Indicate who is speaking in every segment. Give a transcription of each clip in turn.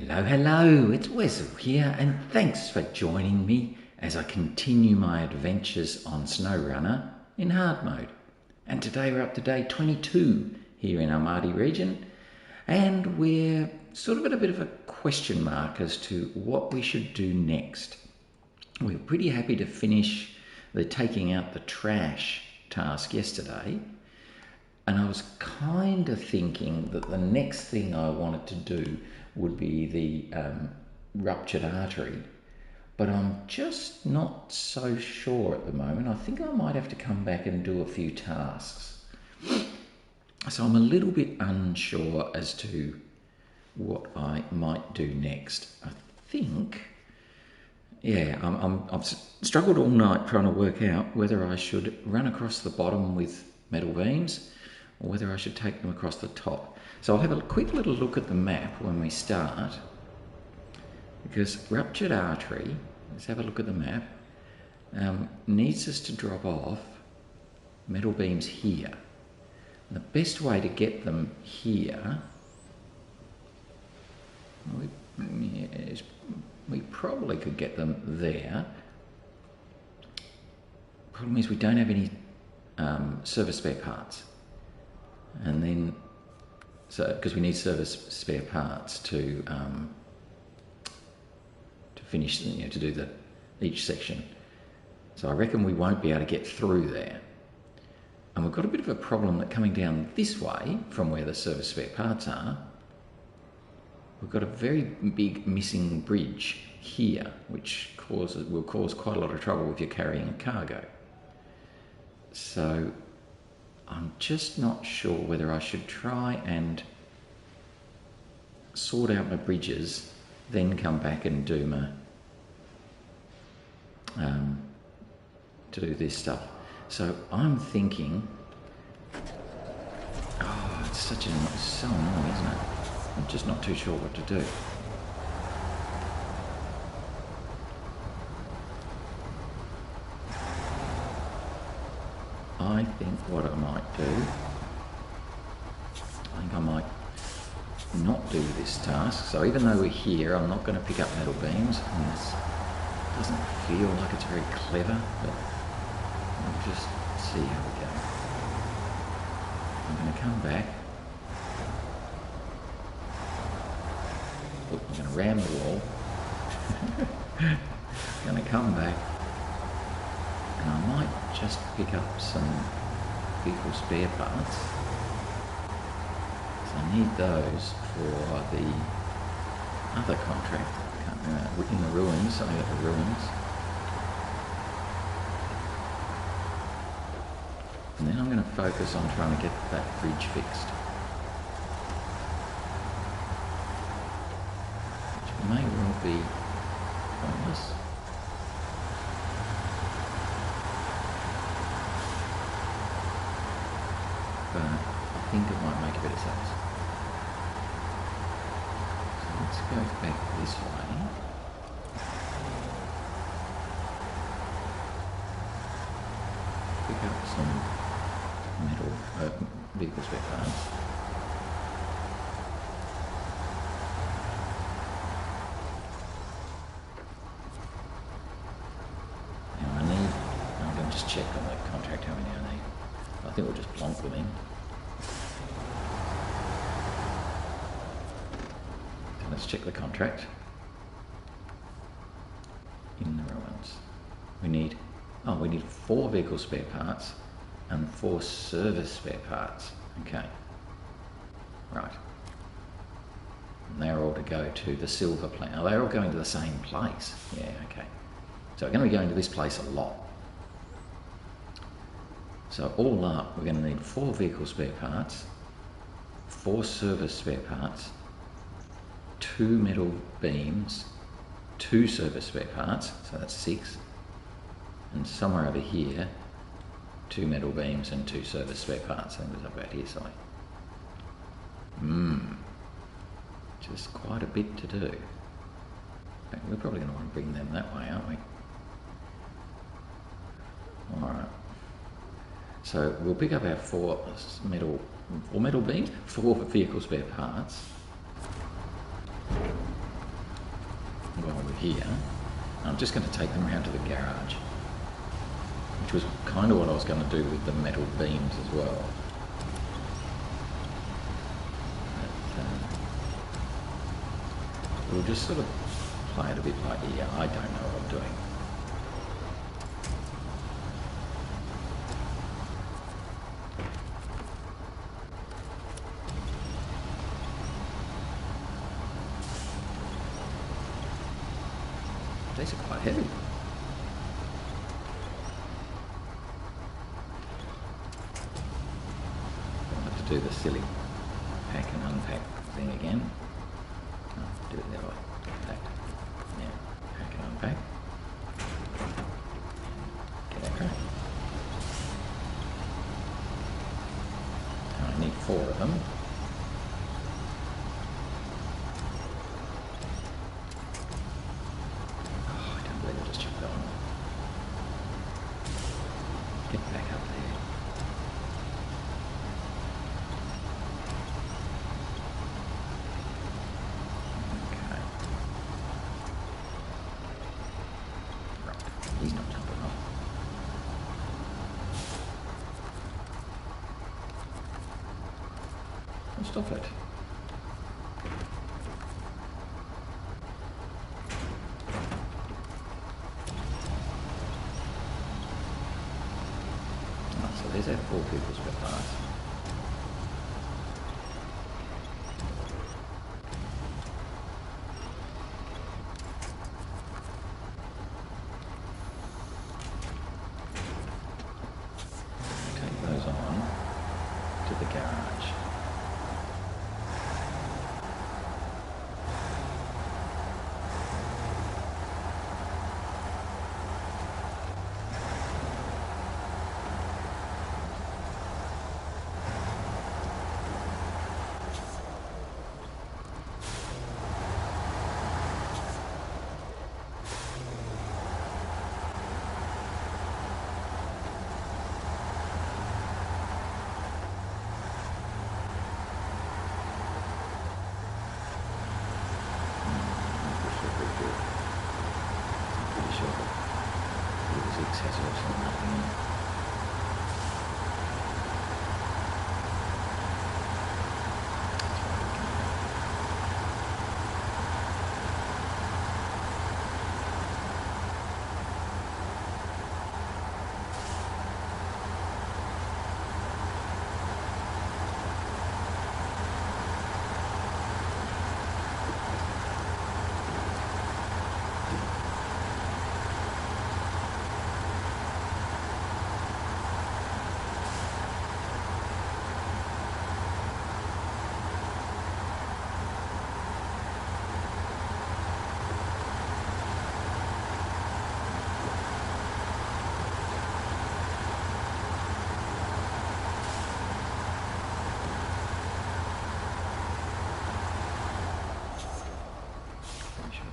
Speaker 1: Hello, hello, it's Wessel here, and thanks for joining me as I continue my adventures on SnowRunner in hard mode. And today we're up to day 22 here in our Mardi region, and we're sort of at a bit of a question mark as to what we should do next. We were pretty happy to finish the taking out the trash task yesterday, and I was kind of thinking that the next thing I wanted to do would be the ruptured artery, but I'm just not so sure at the moment. I think I might have to come back and do a few tasks. So I'm a little bit unsure as to what I might do next. I think, I've struggled all night trying to work out whether I should run across the bottom with metal beams or whether I should take them across the top. So I'll have a quick little look at the map when we start, because Ruptured Artery, let's have a look at the map, needs us to drop off metal beams here. And the best way to get them here, we probably could get them there. Problem is we don't have any service spare parts, and then because we need service spare parts to finish, to do each section. So I reckon we won't be able to get through there. And we've got a bit of a problem that coming down this way from where the service spare parts are, we've got a very big missing bridge here, which will cause quite a lot of trouble if you're carrying a cargo. So I'm just not sure whether I should try and sort out my bridges, then come back and do my to do this stuff. So I'm thinking, it's so annoying, isn't it? I'm just not too sure what to do. I think what I might do, I might not do this task. So even though we're here, I'm not going to pick up metal beams. And this doesn't feel like it's very clever, but we'll just see how we go. I'm going to come back. Look, I'm going to ram the wall. I'm going to come back. And I might just pick up some vehicle spare parts. So I need those for the other contract. I can't remember. In the ruins, something at the ruins. And then I'm going to focus on trying to get that bridge fixed, which may well be pointless. But I think it might make a bit of sense. So let's go back this way. Pick up some metal vehicle spare parts. Now I'm going to just check on that contract how many I need. I think we'll just plonk them in. So let's check the contract. In the ruins. We need 4 vehicle spare parts and 4 service spare parts. Okay. Right. And they're all to go to the silver plant. Oh, they're all going to the same place. Yeah, okay. So we're going to be going to this place a lot. So all up, we're going to need 4 vehicle spare parts, 4 service spare parts, 2 metal beams, 2 service spare parts, so that's 6, and somewhere over here, 2 metal beams and 2 service spare parts. I think it's about here, sorry. Just quite a bit to do. We're probably going to want to bring them that way, aren't we? Alright. So we'll pick up our 4 metal beams, 4 vehicle spare parts. here. I'm just going to take them around to the garage, which was kind of what I was going to do with the metal beams as well. But we'll just sort of play it a bit by ear. I don't know what I'm doing. These are quite heavy. I'll have to do the silly pack and unpack thing again. Oh, do it the other way. Pack. Yeah, pack and unpack. Get that right. I need 4 of them. He's not jumping off. Well, stop it. Oh, so there's our 4 people's bit last. The garage.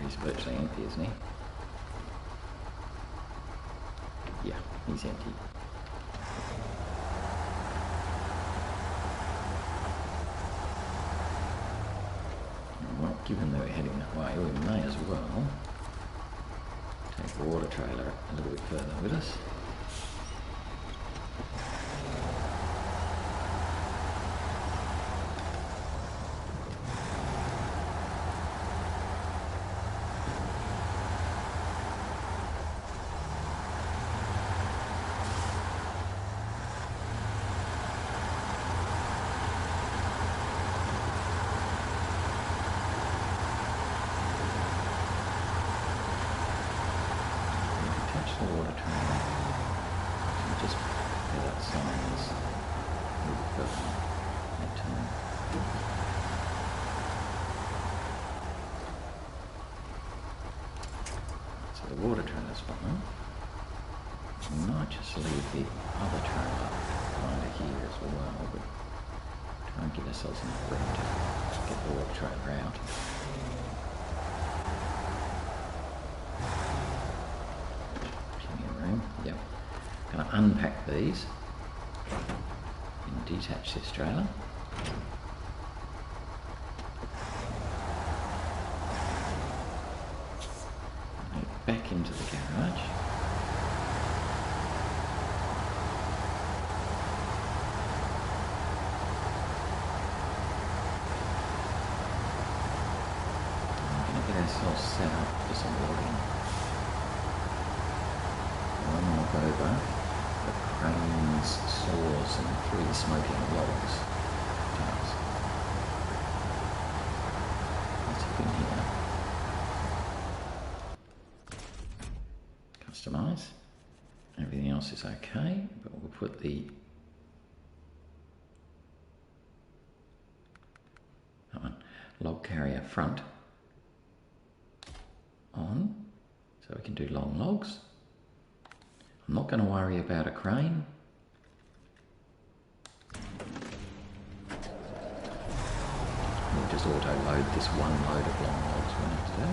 Speaker 1: He's virtually empty, isn't he? Yeah, he's empty. Well, given that we're heading that way, we may as well take the water trailer a little bit further with us. So the water trailer's fine. We might just leave the other trailer kind of here as well, but try and give ourselves enough room to get the water trailer out. Plenty of room. Yep. Going to unpack these and detach this trailer. back into the garage. I'm going to get ourselves set up for some logging. One log over, the cranes, saws and 3 smoking logs task. Let's look in here. Customize. Everything else is okay, but we'll put the log carrier front on, so we can do long logs. I'm not going to worry about a crane. We'll just auto load this one load of long logs we'll have to do.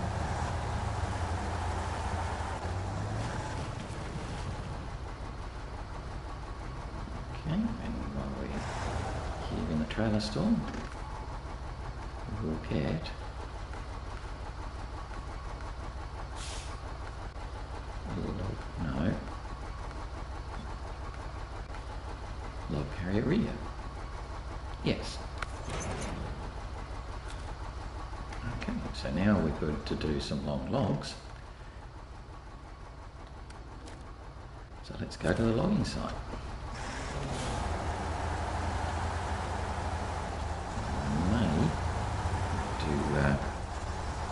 Speaker 1: Okay, and while we're here in the trailer store, we'll get log carrier rear. Yes. Okay, so now we're good to do some long logs. So let's go to the logging site.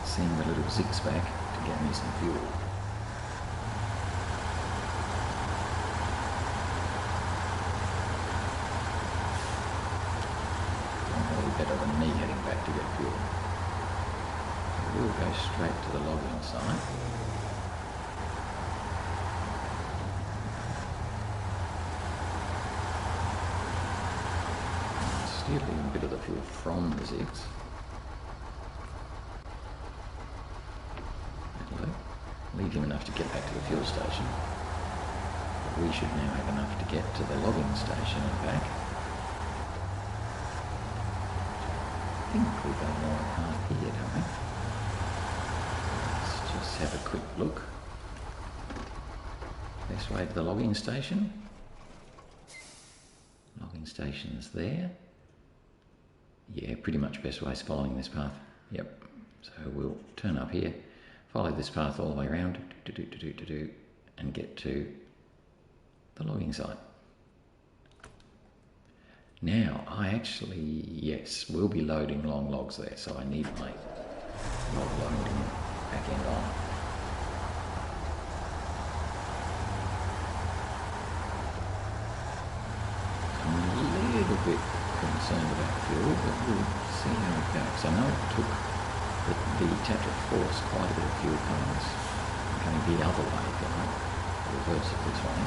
Speaker 1: Send the little zigs back to get me some fuel. Probably better than me heading back to get fuel. So we'll go straight to the logging site. Stealing a bit of the fuel from the zigs. Leave him enough to get back to the fuel station. But we should now have enough to get to the logging station and back. I think we've got more part here, don't we? Let's just have a quick look. Best way to the logging station. Logging station's there. Yeah, pretty much best way is following this path. Yep. So we'll turn up here. Follow this path all the way around, and get to the logging site. Now, yes, we'll be loading long logs there, so I need my log loading back end on. I'm a little bit concerned about fuel, but we'll see how it goes. I know it took the Tatra Force quite a bit of fuel coming the other way, if you like, reverse it this way.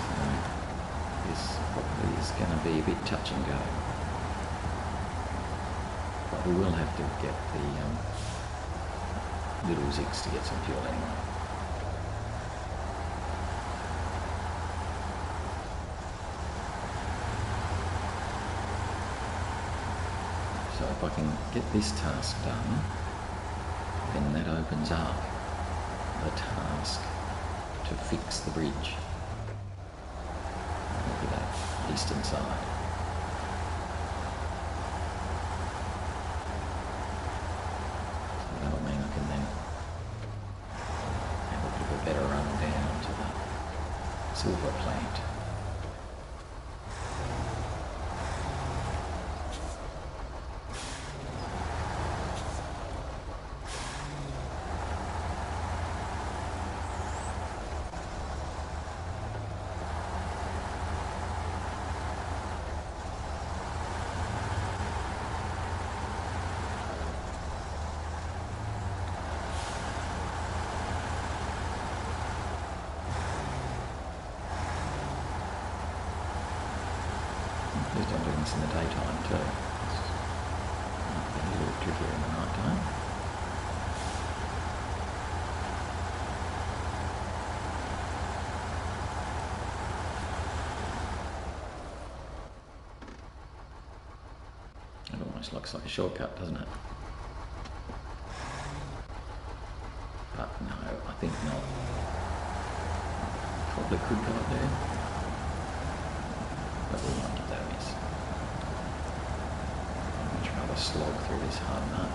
Speaker 1: So this probably is going to be a bit touch and go. But we will have to get the little zigs to get some fuel anyway. So if I can get this task done, then that opens up the task to fix the bridge over that eastern side. So that'll mean I can then have a bit of a better run down to the silver plant. Please don't do this in the daytime too. It's a little trickier in the night time. It almost looks like a shortcut, doesn't it? But no, I think not. Probably could go up there, but we won't give that a miss. I'd much rather slog through this hard mud.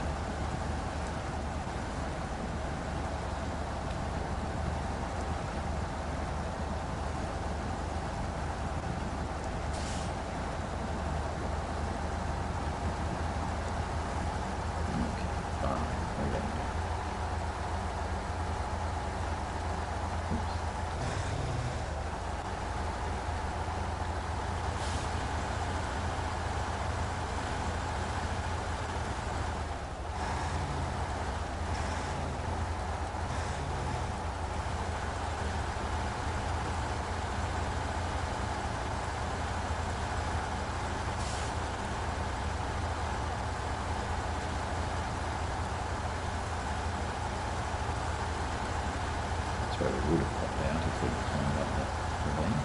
Speaker 1: Where we would have popped out if we'd climbed up that ravine.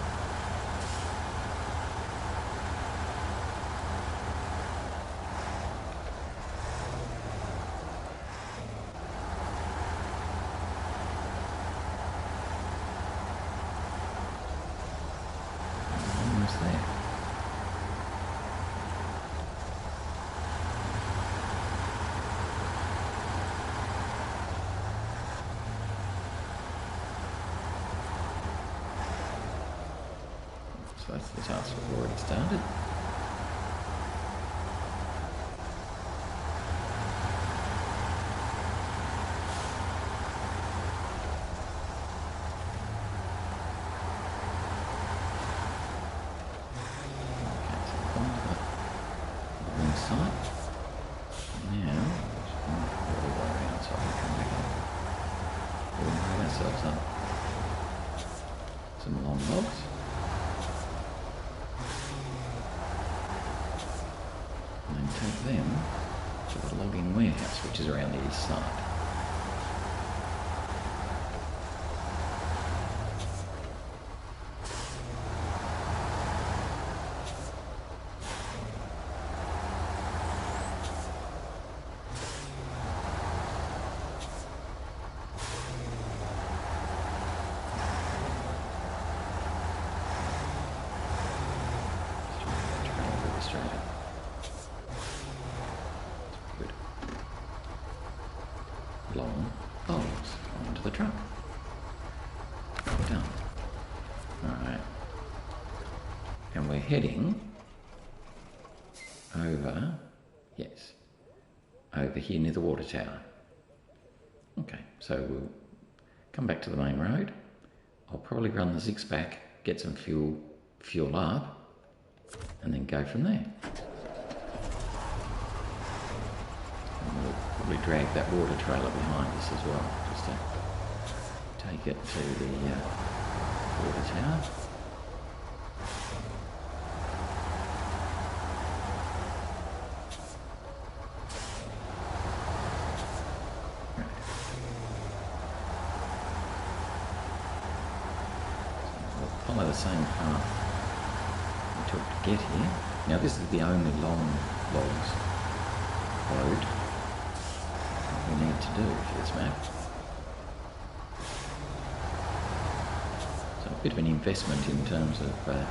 Speaker 1: Almost there. So that's the task we've already started. Some long logs. And then take them to the logging warehouse, which is around the east side. Long logs onto the truck. Done. Alright. And we're heading over, yes, over here near the water tower. Okay, so we'll come back to the main road. I'll probably run the zigs back, get some fuel up, and then go from there. Probably drag that water trailer behind us as well, just to take it to the water tower. Right. So we'll follow the same path we took to get here. Now this is the only long logs road we need to do for this map. So a bit of an investment in terms of a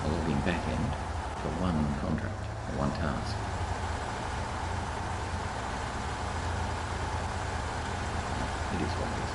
Speaker 1: logging back end for one contract, or one task. It is what it is.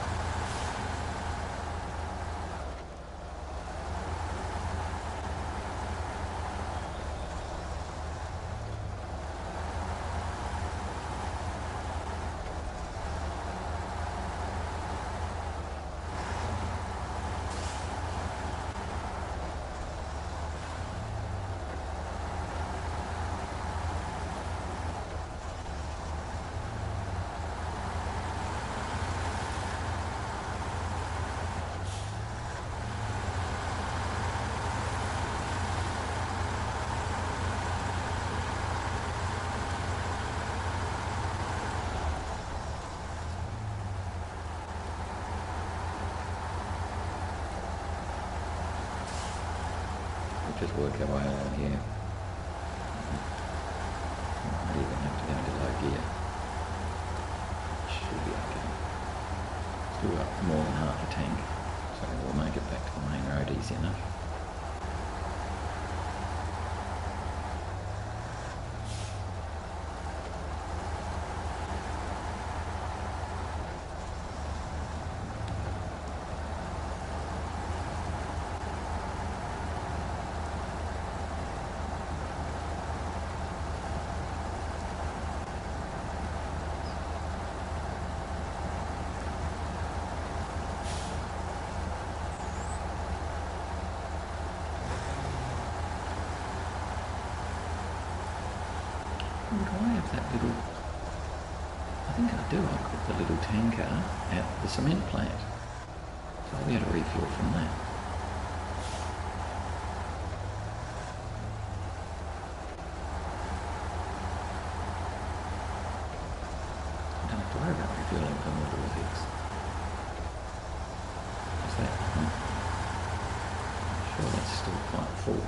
Speaker 1: Just work our way along here. Might even have to go into low gear. Should be okay. Still got more than half a tank, so we'll make it back to the main road easy enough. Do I have that little... I think I do. I've got the little tanker at the cement plant. So I'll be able to refuel from that. I don't have to worry about refueling from the little things. Is that... I'm sure that's still quite full.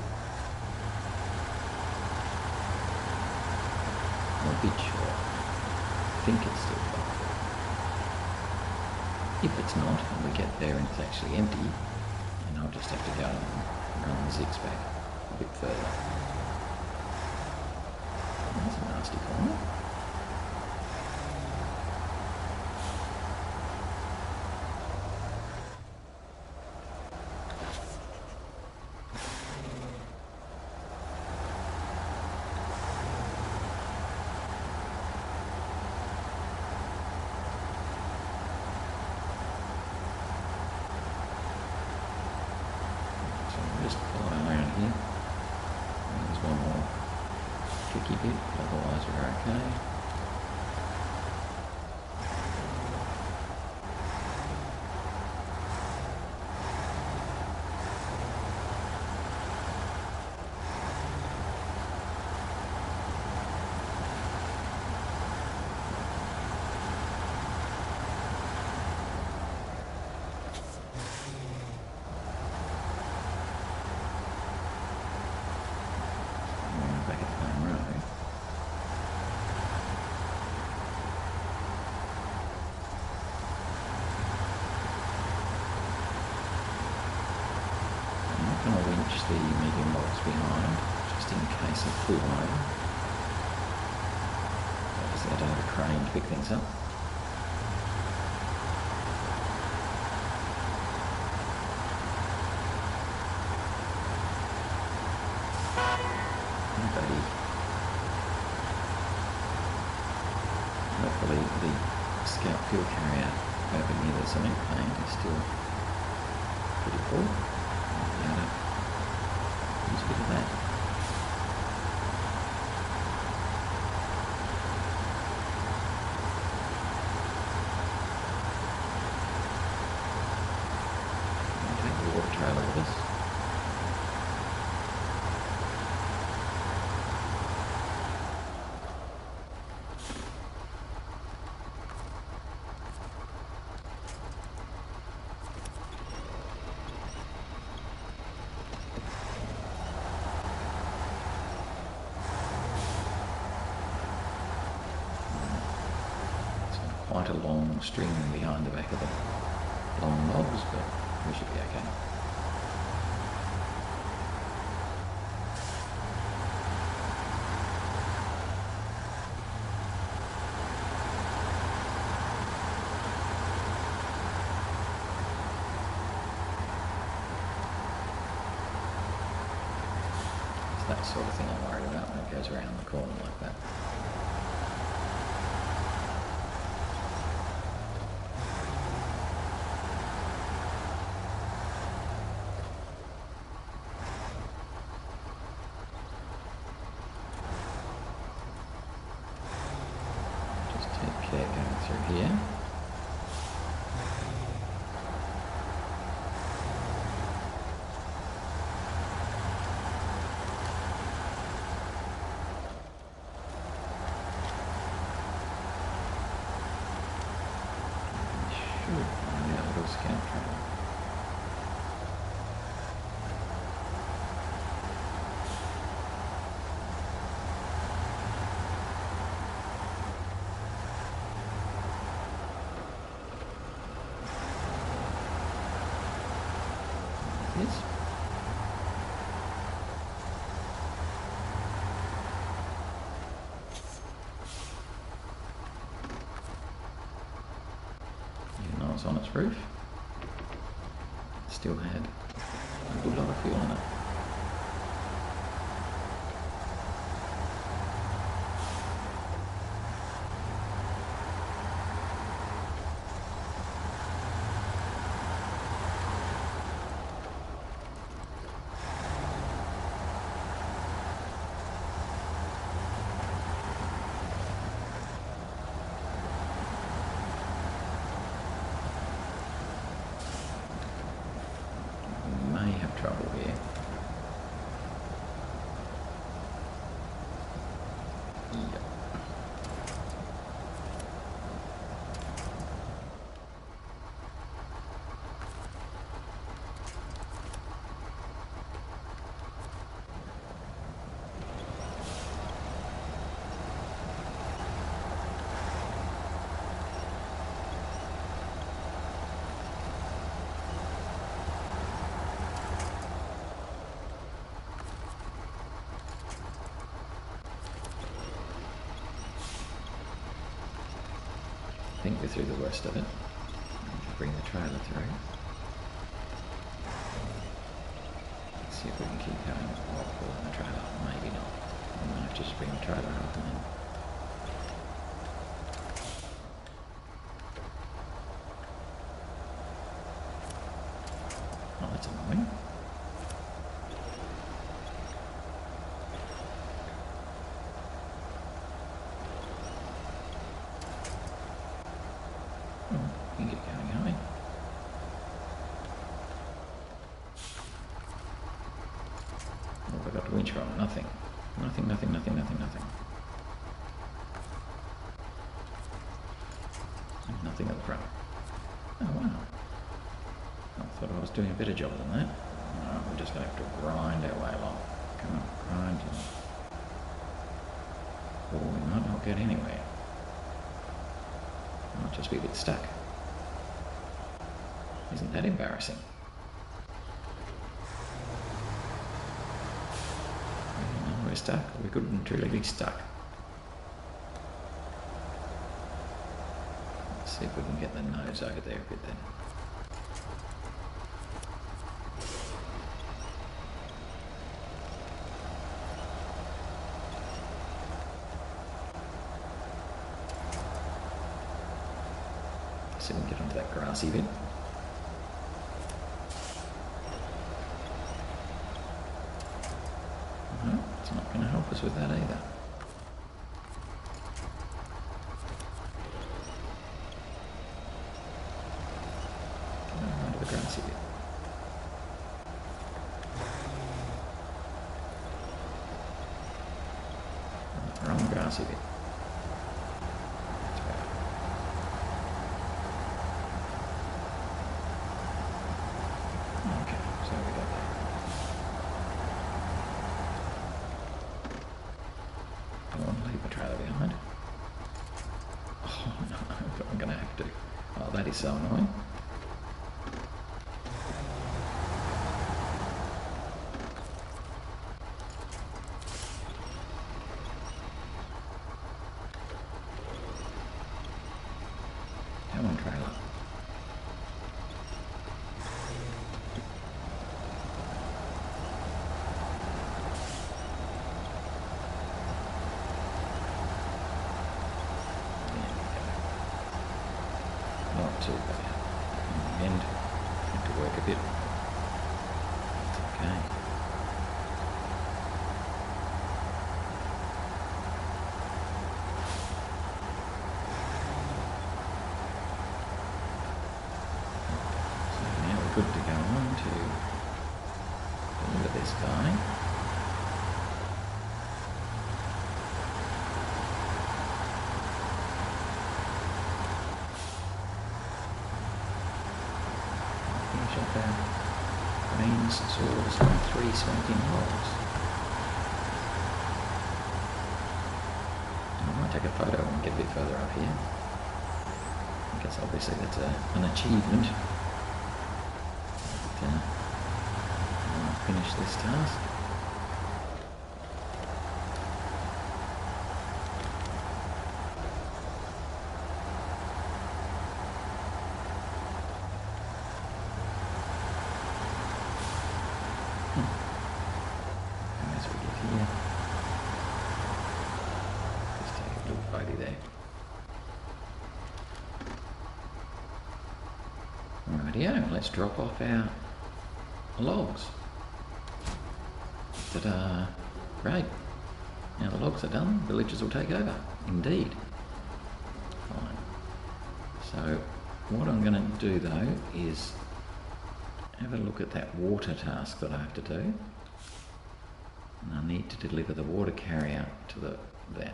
Speaker 1: I'm a bit sure. I think it's still quite full. If it's not, and we get there and it's actually empty, then I'll just have to go and run the zigs back a bit further. That's a nasty corner. Just follow around here. There's one more tricky bit, otherwise we're okay. I'm going to winch the medium box behind, just in case of full load. Obviously I don't have a crane to pick things up. Oh, buddy. Hopefully the scout fuel carrier over near the cement plant is still pretty full. Use a bit of that. I'll take the water trailer with us. Quite a long string behind the back of the long logs, but we should be okay. It's that sort of thing I'm worried about when it goes around the corner like that. Going through here. Should find a little scout trail. it is. Even though it's on its roof, it still had a good lot of fuel in it. Trouble here. Yep. I think we're through the worst of it. Bring the trailer through. Let's see if we can keep going while pulling the trailer. Maybe not. We might have to just bring the trailer up and then. Oh, that's annoying. You can get going, can't we? What have I got the winch from? Nothing. Nothing. And nothing at the front. Oh wow. I thought I was doing a better job than that. No, we're just going to have to grind our way along. Come on, grind. Or we might not get anywhere. We might just be a bit stuck. Isn't that embarrassing? No, we're stuck. We couldn't truly be stuck. Let's see if we can get the nose over there a bit then. See if we can get onto that grassy bit. No, it's not going to help us with that either. Go onto the grassy bit. Wrong grassy bit. That is so annoying. Come on, trailer. Not too bad. In the end, had to work a bit. It's okay. So now we're good to go on to deliver this guy. Grains, saws, and 3 smoking logs. I might take a photo and get a bit further up here. I guess obviously that's an achievement. But, finish this task. As we get here, just take a little photo there. Rightio, let's drop off our logs. Ta-da! Great. Now the logs are done, villagers will take over. Indeed. Fine. So what I'm going to do though is have a look at that water task that I have to do. And I need to deliver the water carrier to that.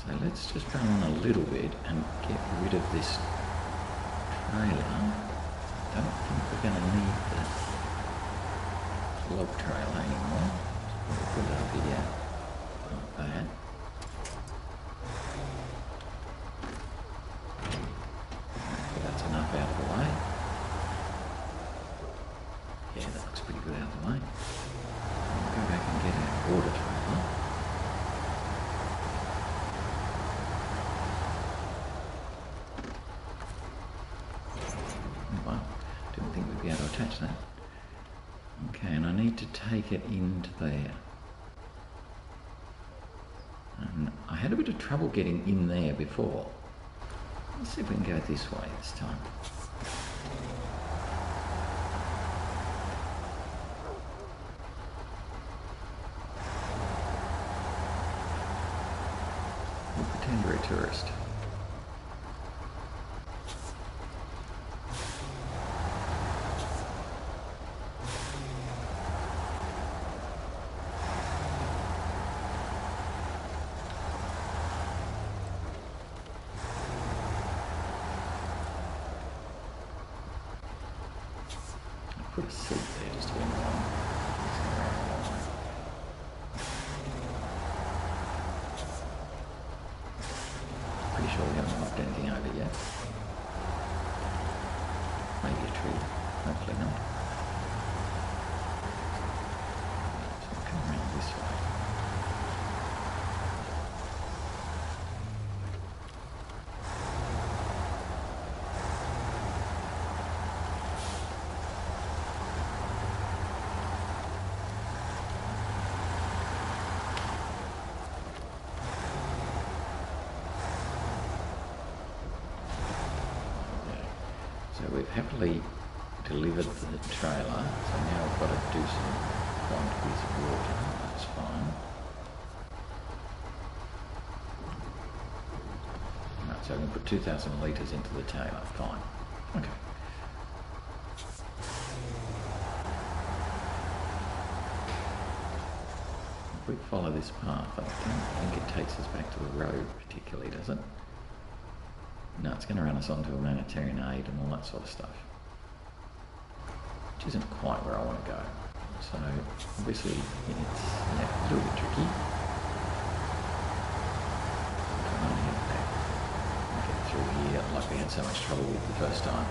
Speaker 1: So let's just run on a little bit and get rid of this trailer. I don't think we're going to need the log trailer anymore. So we'll put it over here like that. So that's enough out of the way. Yeah, that looks pretty good out of the way. We'll go back and get our water trailer. Wow, didn't think we'd be able to attach that. Okay, and I need to take it into there. And I had a bit of trouble getting in there before. Let's see if we can go this way this time. We'll pretend we're a tourist. Put a seat there just to end on. Pretty sure we haven't knocked anything over yet. Maybe a tree, hopefully not. So we'll come around this way. So we've happily delivered the trailer, so now we've got to do some quantities of water. That's fine. Right, so we can put 2,000 litres into the trailer. Fine. Okay. If we follow this path, I don't think it takes us back to the road particularly, does it? No, it's going to run us onto Humanitarian Aid and all that sort of stuff, which isn't quite where I want to go. So obviously it's a little bit tricky. Come on, head back. Get through here like we had so much trouble with the first time.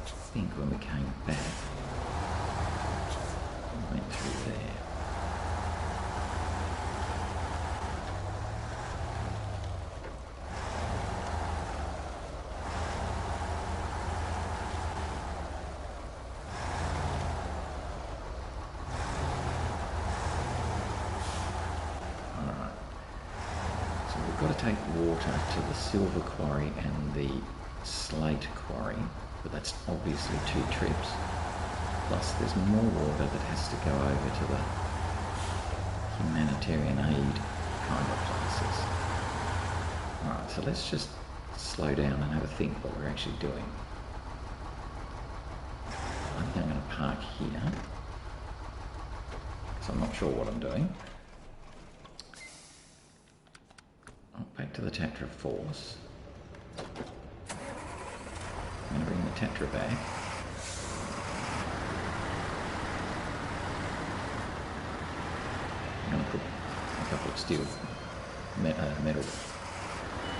Speaker 1: I think when we came back, we went through there. We've got to take water to the silver quarry and the slate quarry, but that's obviously 2 trips. Plus there's more water that has to go over to the Humanitarian Aid kind of places. Alright, so let's just slow down and have a think what we're actually doing. I think I'm going to park here, because I'm not sure what I'm doing. Back to the Tatra Force. I'm going to bring the Tatra back. I'm going to put a couple of steel metal beams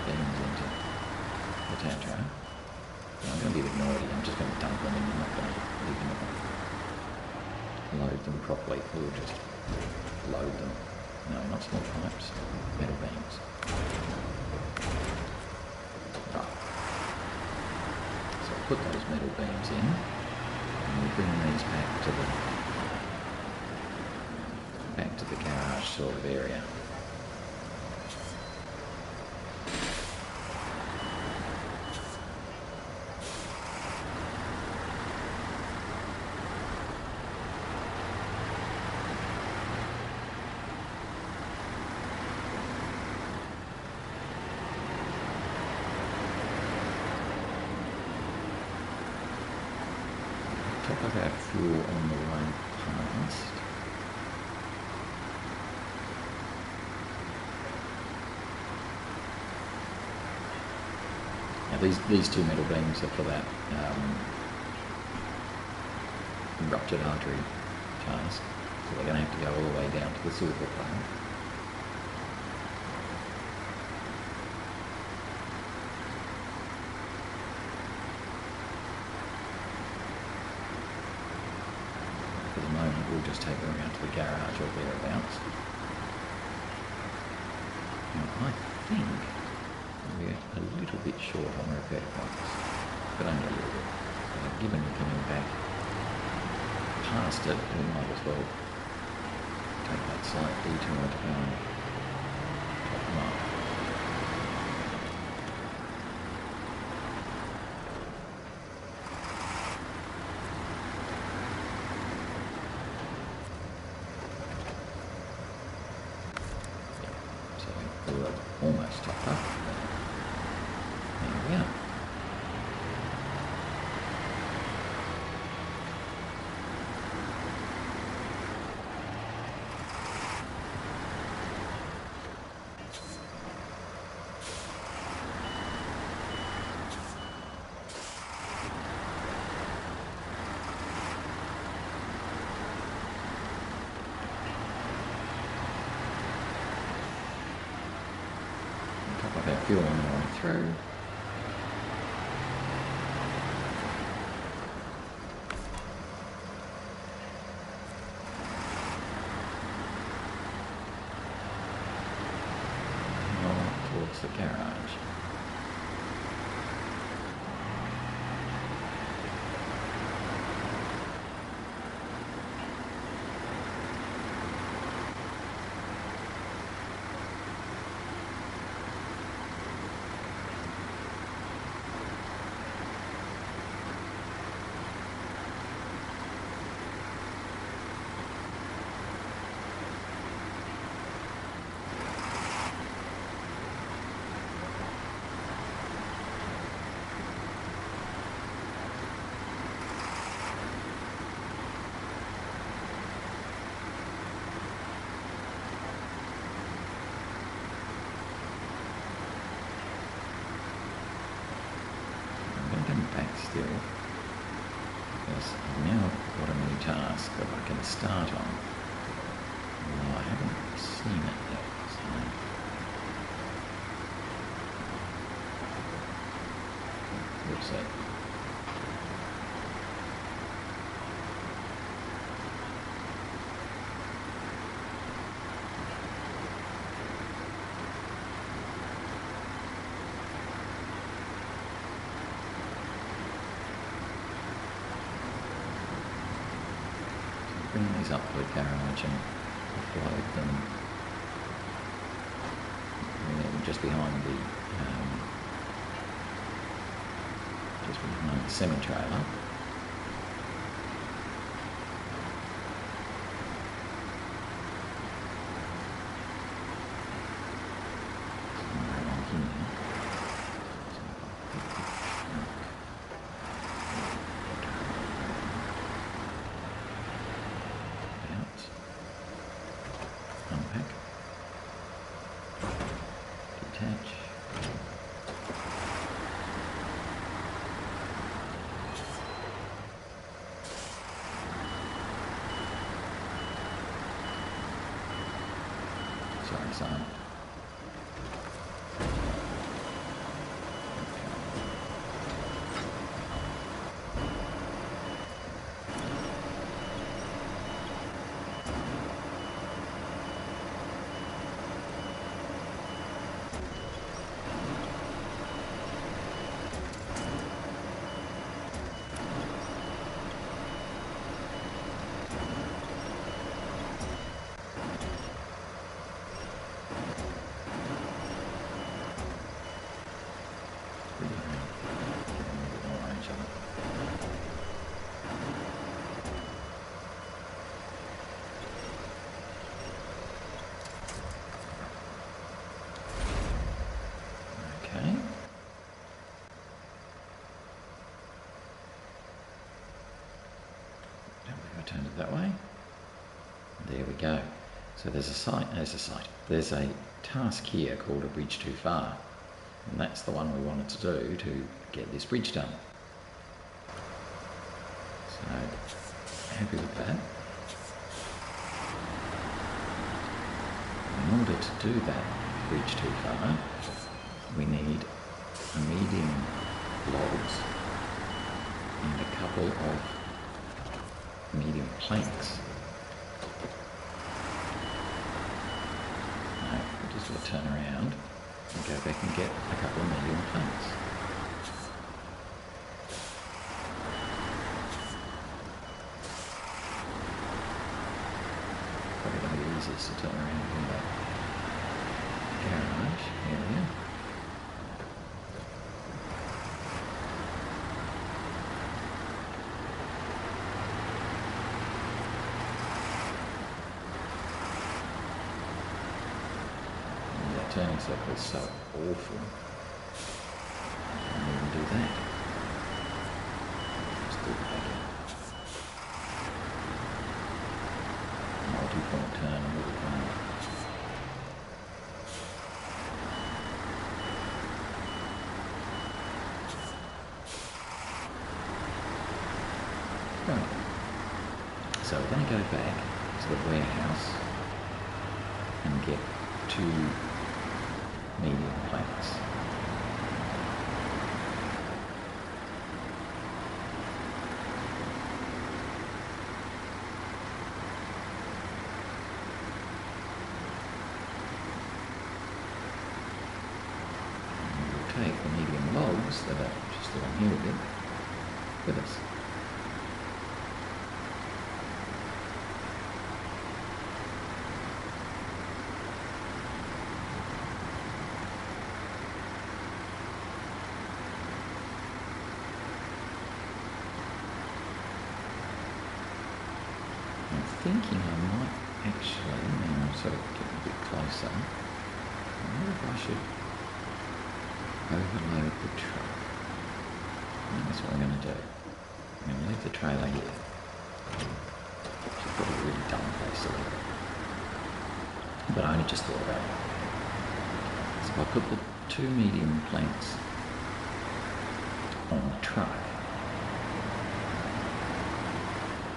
Speaker 1: into the Tatra. I'm going to be a bit naughty. I'm just going to dump them in. I'm not going to leave them on. Load them properly. We'll just load them. No, not small pipes. Metal beams. Right. So I'll put those metal beams in, and we'll bring these back to the garage sort of area. Top of our fuel on the way past. Now these two metal beams are for that ruptured artery task, so they're going to have to go all the way down to the silver plant. For the moment, we'll just take them around to the garage or thereabouts. Now, I think we're a little bit short on repair points, but only a little bit. Given we're coming back past it, we might as well take that slight detour to go and top them up. So we're almost topped up. There we are. Top of our fuel on the way through. Towards the garage. Still, because I've now got a new task that I can start on. Well, I haven't seen it yet, so we'll see. Bring these up to the garage and offload them. Bring them just behind the semi-trailer. Somewhere along here. Unpack, detach, sorry son. go. So there's a task here called a bridge too far, and that's the one we wanted to do to get this bridge done. So happy with that. In order to do that bridge too far, we need a medium logs and a couple of medium planks. Now, we just want to turn around and go back and get a couple of medium planks. Probably going to be easiest to turn around in that garage area. Turning circle is so awful. I can't even do that. Just do it again. Multi-point turn a little bit. Right. So we're going to go back to the warehouse and get 2 medium planks. And we'll take the medium logs that are just along here a bit with us. Thinking I might actually, now I'm sort of getting a bit closer, I wonder if I should overload the truck. And that's what I'm going to do. I'm going to leave the trailer here, which is probably a really dumb place to leave it. But I only just thought about it. So if I put the 2 medium planks on the truck,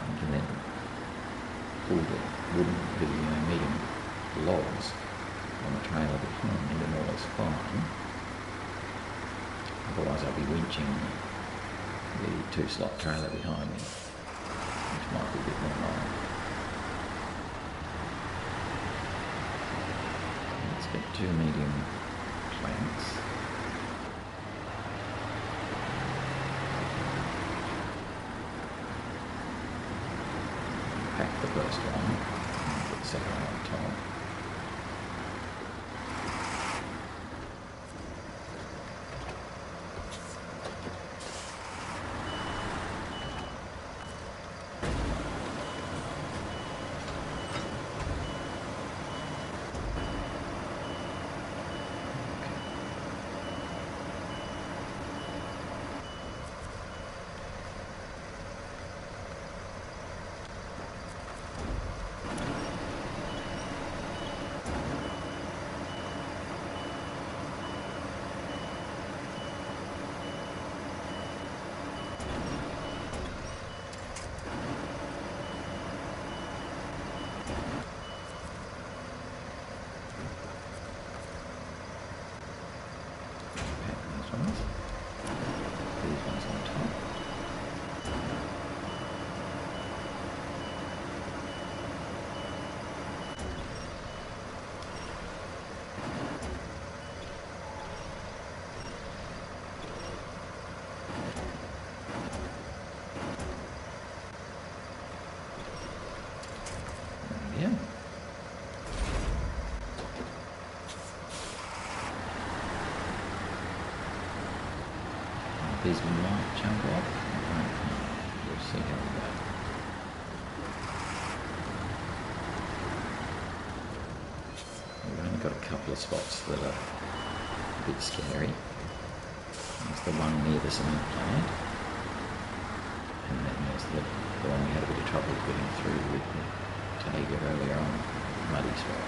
Speaker 1: I can then pull the medium logs on the trailer behind me, and all is fine. Otherwise I'll be winching the 2-slot trailer behind me, which might be a bit more annoying. Let's get 2 medium planks. Pack the first one and put the second one on top. These might jump off. We'll see how we go. We've only got a couple of spots that are a bit scary. There's the one near the cement plant, and then there's the one we had a bit of trouble getting through with the Tayga earlier on, muddy spot.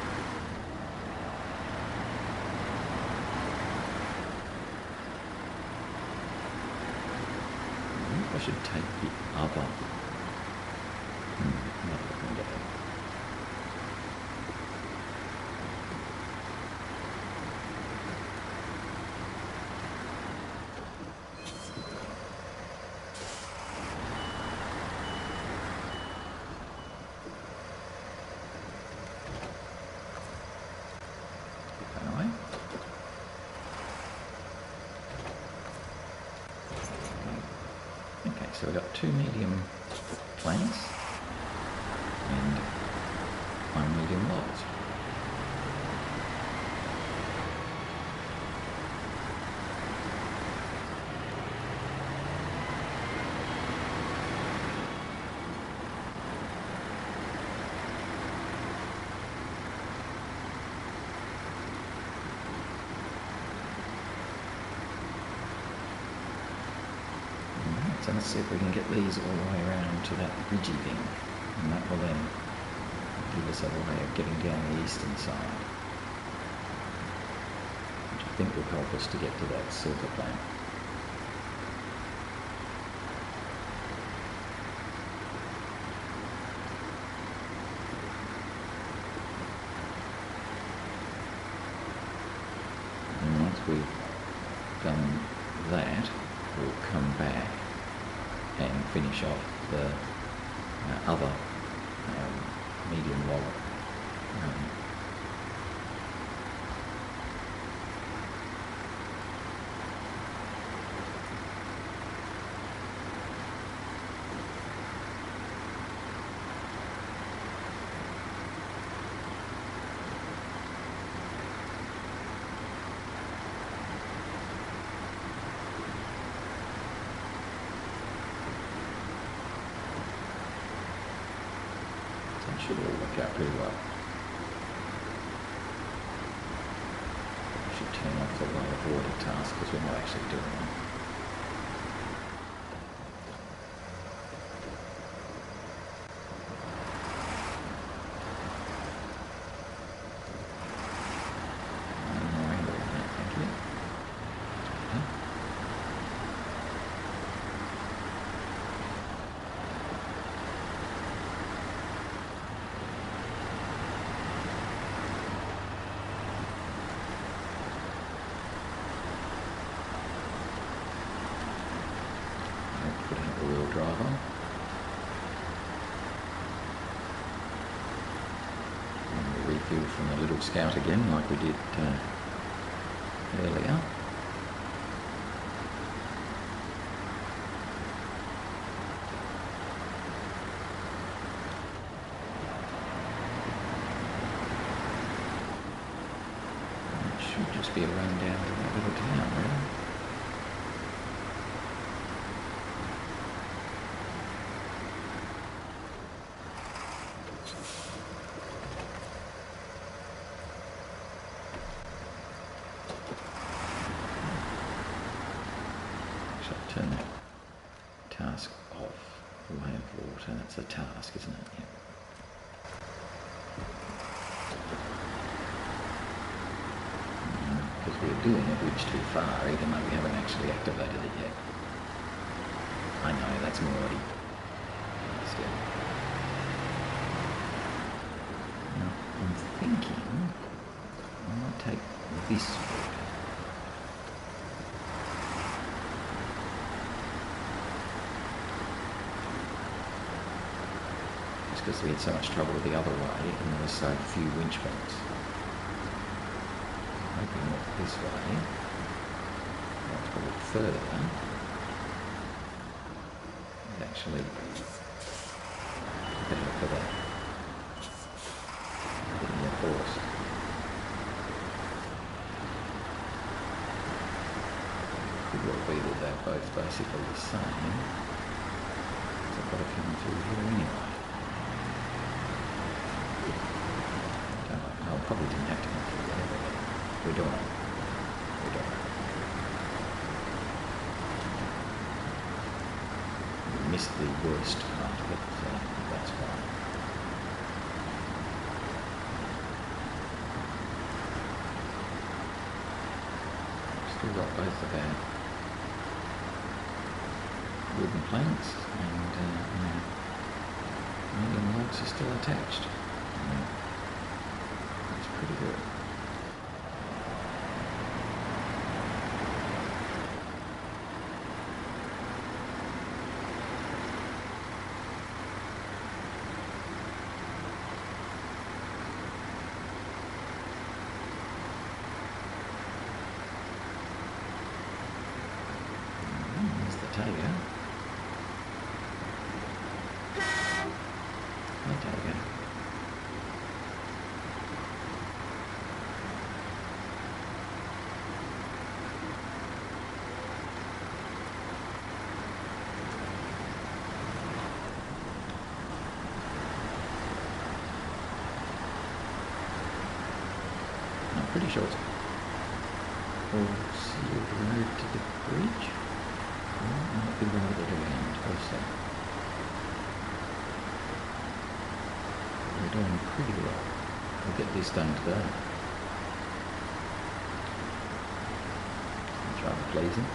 Speaker 1: I should take the other. Not looking at it. So we've got 2 medium planks and 1 medium logs. So let's see if we can get these all the way around to that ridgy thing, and that will then give us a way of getting down the eastern side, which I think will help us to get to that silver plant. And once we've done that, we'll come back and finish off the other medium log. Should all work out pretty well. Should turn off the way of water task because we're not actually doing it. Drive on. And we'll refuel from the little Scout again like we did earlier. It should just be a run down to that little town, really. Turn that task off. Way of water, that's a task, isn't it? Yeah. Because we're doing a bridge too far, even though we haven't actually activated it yet. I know, that's naughty. Still. Now, I'm thinking I might take this route. Because we had so much trouble with the other way and there were so few winch points. Hoping that this way, once we look further, is actually better for the force. Could well be that they're both basically the same. So I've got to come through here anyway. Probably didn't have to come through there, but we're doing it. We're doing it. We missed the worst part of it, so that's fine. Still got both of our wooden planks and medium logs are still attached. That's pretty good. There's the Tayga. Hi Tayga. I'm pretty sure it's all sealed road to the bridge. Might be rolled around also. We're doing pretty well. We'll get this done today. It's rather pleasing.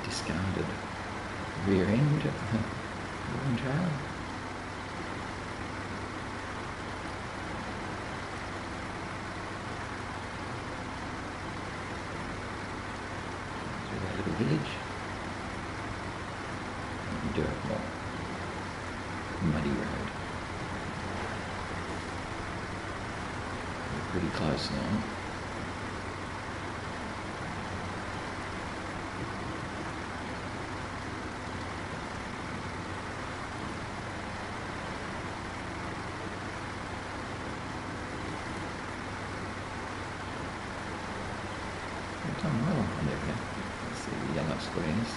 Speaker 1: Discarded rear end of the worn trailer. Through that little village. Dirt more muddy road. We're pretty close now. Done well. There we go. Let's see the yellow squares.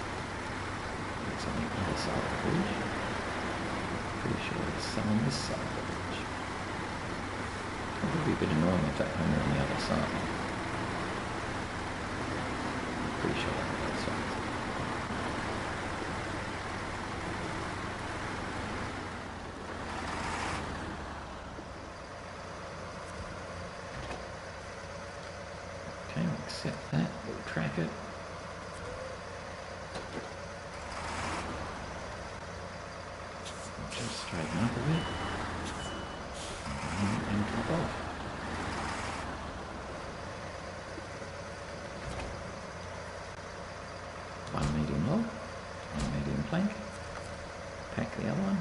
Speaker 1: It's on the other side of the bridge. Pretty sure there's some on this side of the bridge. It would be a bit annoying if that hung on the other side. Pretty sure they're on both sides. Okay, we'll accept that. We'll track it. Just straighten up a bit. And drop off. One medium log, one medium plank. Pack the other one.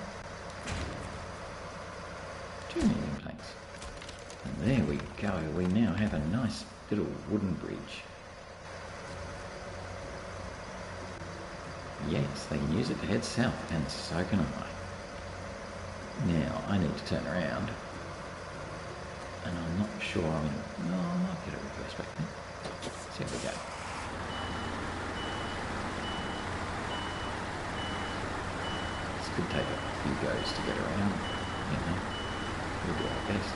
Speaker 1: Two medium planks. And there we go. We now have a nice little wooden bridge. Yes, they can use it to head south, and so can I. Now, I need to turn around, and I'm not sure I'm going to... No, I might get a reverse back there. See how we go. This could take a few goes to get around, you know. We'll do our best.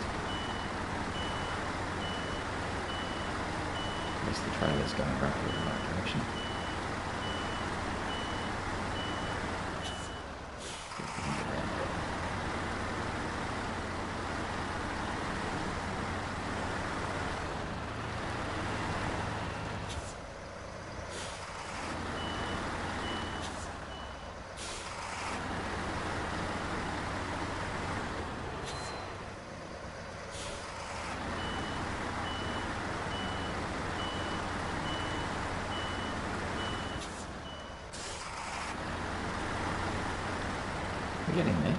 Speaker 1: At least the trailer's going roughly in the right direction. See if we can get around there. We're getting there.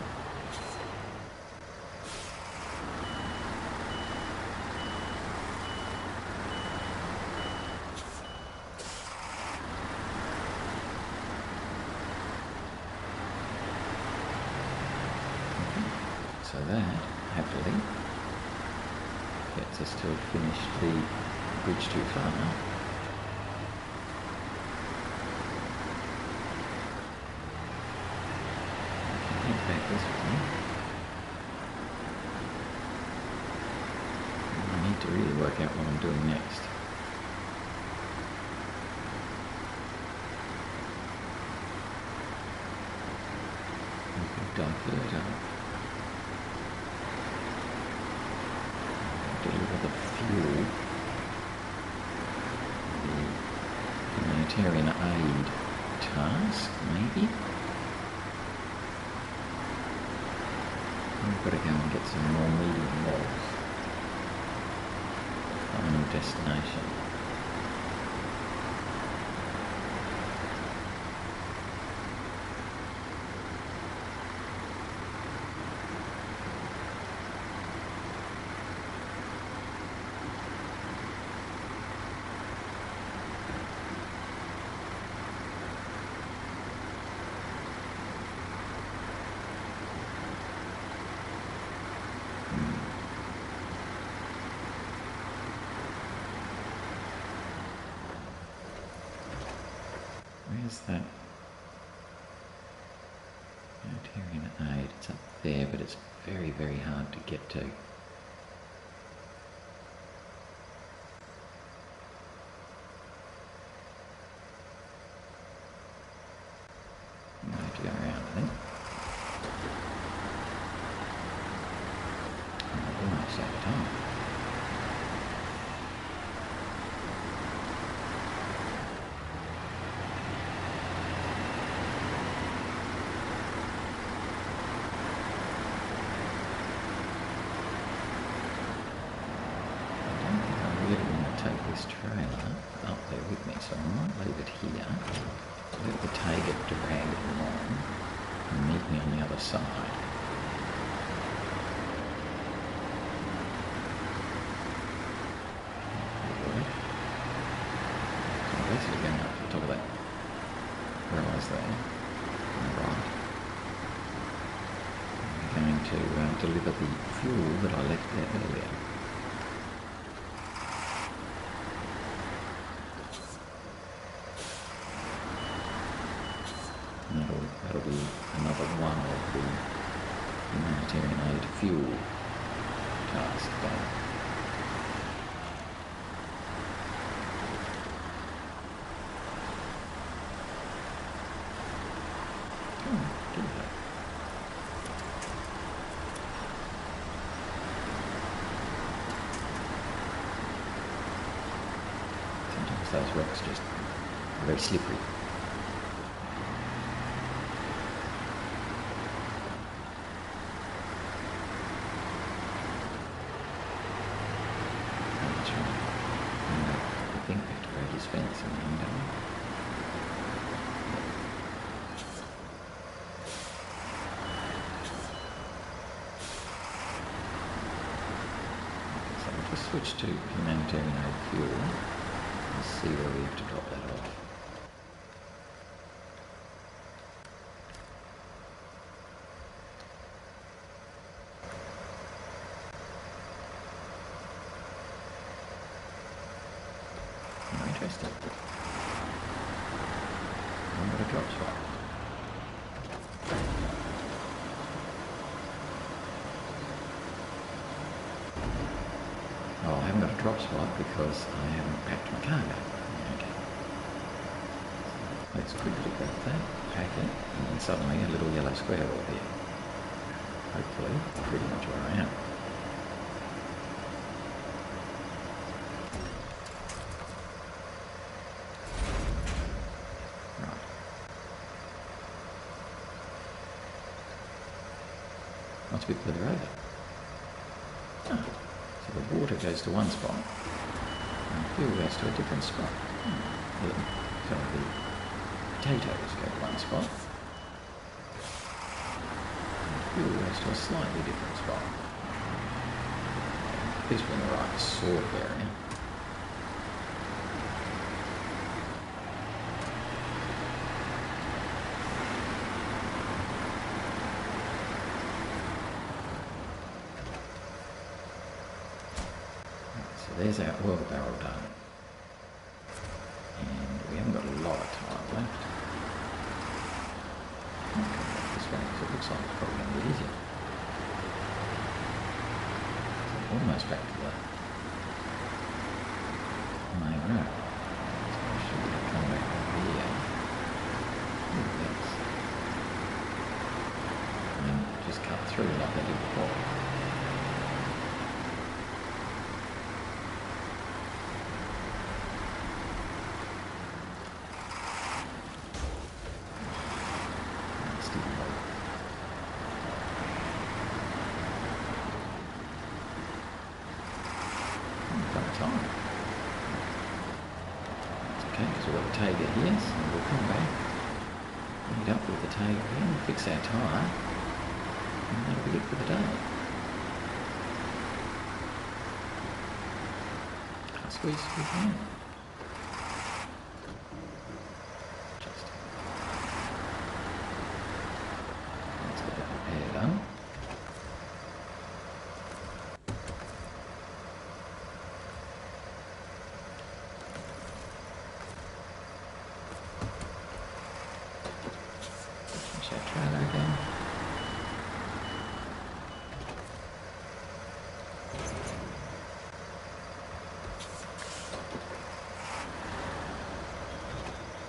Speaker 1: So that, happily, gets us to have finished the bridge too far now. Back this way. work out what I'm doing next. We could divert up. Deliver the fuel. The Humanitarian Aid task, maybe? We've got to go and get some more medium logs. Final destination. Where's that Humanitarian Aid? It's up there, but it's very, very hard to get to. I'm going to have to go around, I think. I'm almost out of time. This trailer up there with me, so I might leave it here, let the Tayga drag it along and meet me on the other side. So I'm basically going up to the top of that rise there, on the right. I'm going to deliver the fuel that I left there earlier. That'll be another one of the Humanitarian Aid fuel task done. Oh, do that. Sometimes those rocks just are very slippery. I think we have to break his fence in the end, don't we? So we'll just switch to Humanitarian Aid fuel and see where we have to drop that off. Interesting. I'm going to drop spot. Oh, I haven't got a drop spot because I haven't packed my cargo. Okay. Let's quickly grab that, pack it, and then suddenly a little yellow square will appear. Hopefully, pretty much where I am. Must be further over. Ah, so the water goes to one spot and the fuel goes to a different spot. So the potatoes go to one spot and the fuel goes to a slightly different spot. At least we're in the right sort of area. There's our oil barrel done, and we haven't got a lot of time left. I'll come back this way because it looks like it's probably going to be easier. So almost back to the Right. So I should come back over here. And just cut through like I did before. Okay, because we've got the Tayga here, so we'll come back, meet up with the Tayga again, fix our tyre, and that'll be it for the day. I'll squeeze if we can. Just. Let's get that repair done. Trailer again.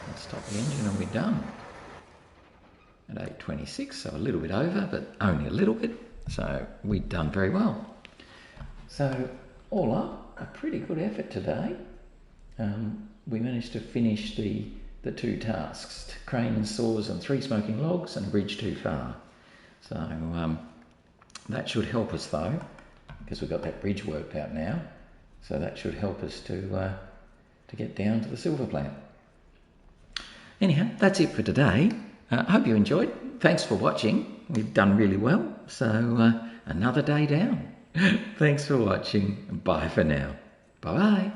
Speaker 1: Let's stop the engine and we're done. At 8:26, so a little bit over, but only a little bit. So we've done very well. So all up, a pretty good effort today. We managed to finish the 2 tasks, crane saws and 3 smoking logs and a bridge too far. So that should help us though, because we've got that bridge worked out now. So that should help us to get down to the silver plant. Anyhow, that's it for today. I hope you enjoyed. Thanks for watching. We've done really well. So another day down. Thanks for watching. Bye for now. Bye-bye.